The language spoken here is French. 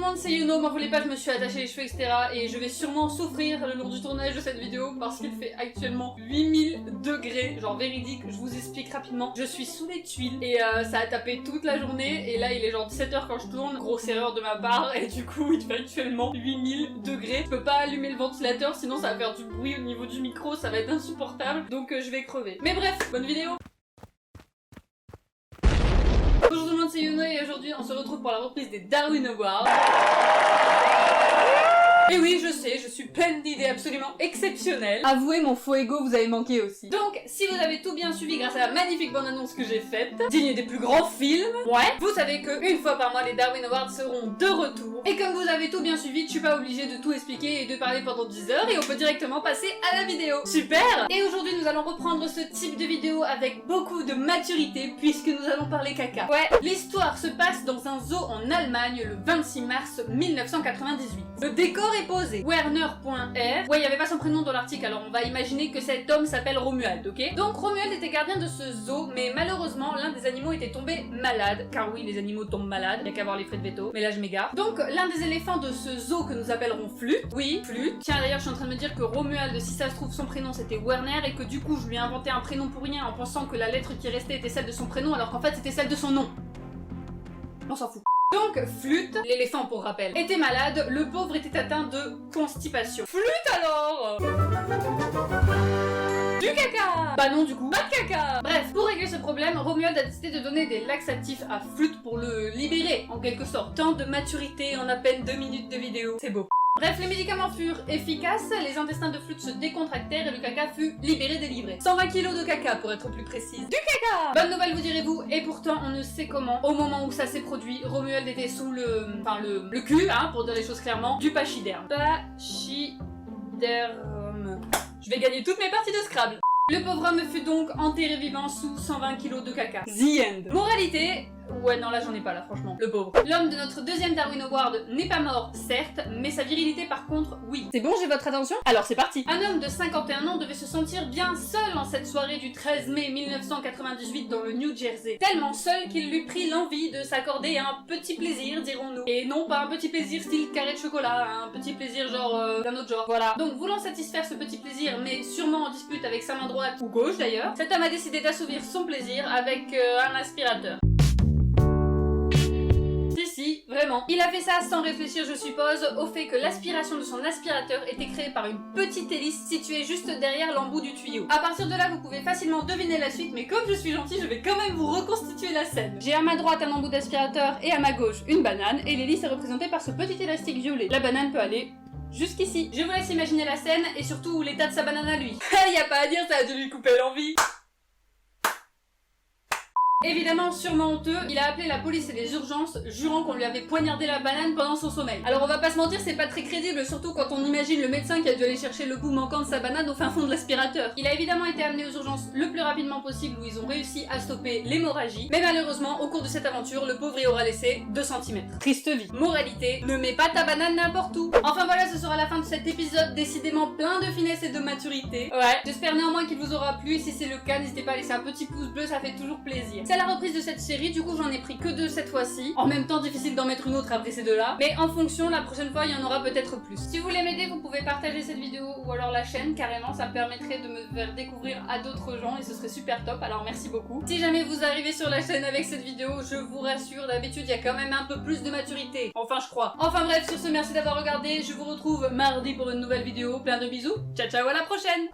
le monde, c'est Yuno, m'en voulez pas, je me suis attachée les cheveux, etc. Et je vais sûrement souffrir le long du tournage de cette vidéo parce qu'il fait actuellement 8000 degrés, genre véridique, je vous explique rapidement. Je suis sous les tuiles et ça a tapé toute la journée et là il est genre 17h quand je tourne, grosse erreur de ma part et du coup il fait actuellement 8000 degrés. Je peux pas allumer le ventilateur sinon ça va faire du bruit au niveau du micro, ça va être insupportable, donc je vais crever. Mais bref, bonne vidéo. Bonjour tout le monde, c'est Yuno et aujourd'hui on se retrouve pour la reprise des Darwin Awards. Et oui, je sais, je suis pleine d'idées absolument exceptionnelles. Avouez, mon faux ego vous avez manqué aussi. Donc, si vous avez tout bien suivi grâce à la magnifique bande-annonce que j'ai faite, digne des plus grands films, vous savez que une fois par mois, les Darwin Awards seront de retour. Et comme vous avez tout bien suivi, je suis pas obligée de tout expliquer et de parler pendant 10 heures et on peut directement passer à la vidéo. Super! Et aujourd'hui, nous allons reprendre ce type de vidéo avec beaucoup de maturité puisque nous allons parler caca. Ouais, l'histoire se passe dans un zoo en Allemagne le 26 mars 1998. Le décor est posé. Werner.r. Ouais, il n'y avait pas son prénom dans l'article, alors on va imaginer que cet homme s'appelle Romuald, ok? Donc Romuald était gardien de ce zoo, mais malheureusement l'un des animaux était tombé malade, car oui, les animaux tombent malades, il n'y a qu'à voir les frais de veto, mais là je m'égare. Donc l'un des éléphants de ce zoo que nous appellerons Flûte, oui, Flûte. Tiens d'ailleurs je suis en train de me dire que Romuald, si ça se trouve son prénom c'était Werner, et que du coup je lui ai inventé un prénom pour rien en pensant que la lettre qui restait était celle de son prénom, alors qu'en fait c'était celle de son nom. On s'en fout. Donc, Flûte, l'éléphant pour rappel, était malade, le pauvre était atteint de constipation. Flûte alors! Du caca! Bah non du coup, pas de caca! Bref, pour régler ce problème, Romuald a décidé de donner des laxatifs à Flûte pour le libérer, en quelque sorte. Tant de maturité en à peine 2 minutes de vidéo, c'est beau. Bref, les médicaments furent efficaces, les intestins de Flûte se décontractèrent et le caca fut libéré délivré. 120 kg de caca pour être plus précise. Du caca! Bonne nouvelle vous direz-vous, et pourtant on ne sait comment, au moment où ça s'est produit, Romuald était sous le cul, hein, pour dire les choses clairement, du pachyderme. Pachyderme. Je vais gagner toutes mes parties de Scrabble. Le pauvre homme fut donc enterré vivant sous 120 kg de caca. The end. Moralité... Ouais, non, là j'en ai pas, là, franchement. Le pauvre. L'homme de notre deuxième Darwin Award n'est pas mort, certes, mais sa virilité, par contre, oui. C'est bon, j'ai votre attention? Alors, c'est parti. Un homme de 51 ans devait se sentir bien seul en cette soirée du 13 mai 1998 dans le New Jersey. Tellement seul qu'il lui prit l'envie de s'accorder un petit plaisir, dirons-nous. Et non, pas un petit plaisir style carré de chocolat, un petit plaisir genre d'un autre genre. Voilà. Donc, voulant satisfaire ce petit plaisir, mais sûrement en dispute avec sa main droite, ou gauche d'ailleurs, cet homme a décidé d'assouvir son plaisir avec un aspirateur. Si, vraiment. Il a fait ça sans réfléchir, je suppose, au fait que l'aspiration de son aspirateur était créée par une petite hélice située juste derrière l'embout du tuyau. À partir de là, vous pouvez facilement deviner la suite, mais comme je suis gentille, je vais quand même vous reconstituer la scène. J'ai à ma droite un embout d'aspirateur et à ma gauche une banane, et l'hélice est représentée par ce petit élastique violet. La banane peut aller jusqu'ici. Je vous laisse imaginer la scène, et surtout l'état de sa banane à lui. Y a pas à dire, ça a dû lui couper l'envie. Évidemment, sûrement honteux, il a appelé la police et les urgences, jurant qu'on lui avait poignardé la banane pendant son sommeil. Alors on va pas se mentir, c'est pas très crédible, surtout quand on imagine le médecin qui a dû aller chercher le bout manquant de sa banane au fin fond de l'aspirateur. Il a évidemment été amené aux urgences le plus rapidement possible où ils ont réussi à stopper l'hémorragie, mais malheureusement, au cours de cette aventure, le pauvre y aura laissé 2 cm. Triste vie. Moralité, ne mets pas ta banane n'importe où. Enfin voilà, ce sera la fin de cet épisode, décidément plein de finesse et de maturité. Ouais, j'espère néanmoins qu'il vous aura plu, et si c'est le cas, n'hésitez pas à laisser un petit pouce bleu, ça fait toujours plaisir. C'est la reprise de cette série, du coup j'en ai pris que 2 cette fois-ci. En même temps, difficile d'en mettre une autre après ces 2-là. Mais en fonction, la prochaine fois, il y en aura peut-être plus. Si vous voulez m'aider, vous pouvez partager cette vidéo ou alors la chaîne, carrément, ça me permettrait de me faire découvrir à d'autres gens et ce serait super top, alors merci beaucoup. Si jamais vous arrivez sur la chaîne avec cette vidéo, je vous rassure, d'habitude, il y a quand même un peu plus de maturité. Enfin, je crois. Enfin bref, sur ce, merci d'avoir regardé. Je vous retrouve mardi pour une nouvelle vidéo. Plein de bisous. Ciao, ciao, à la prochaine!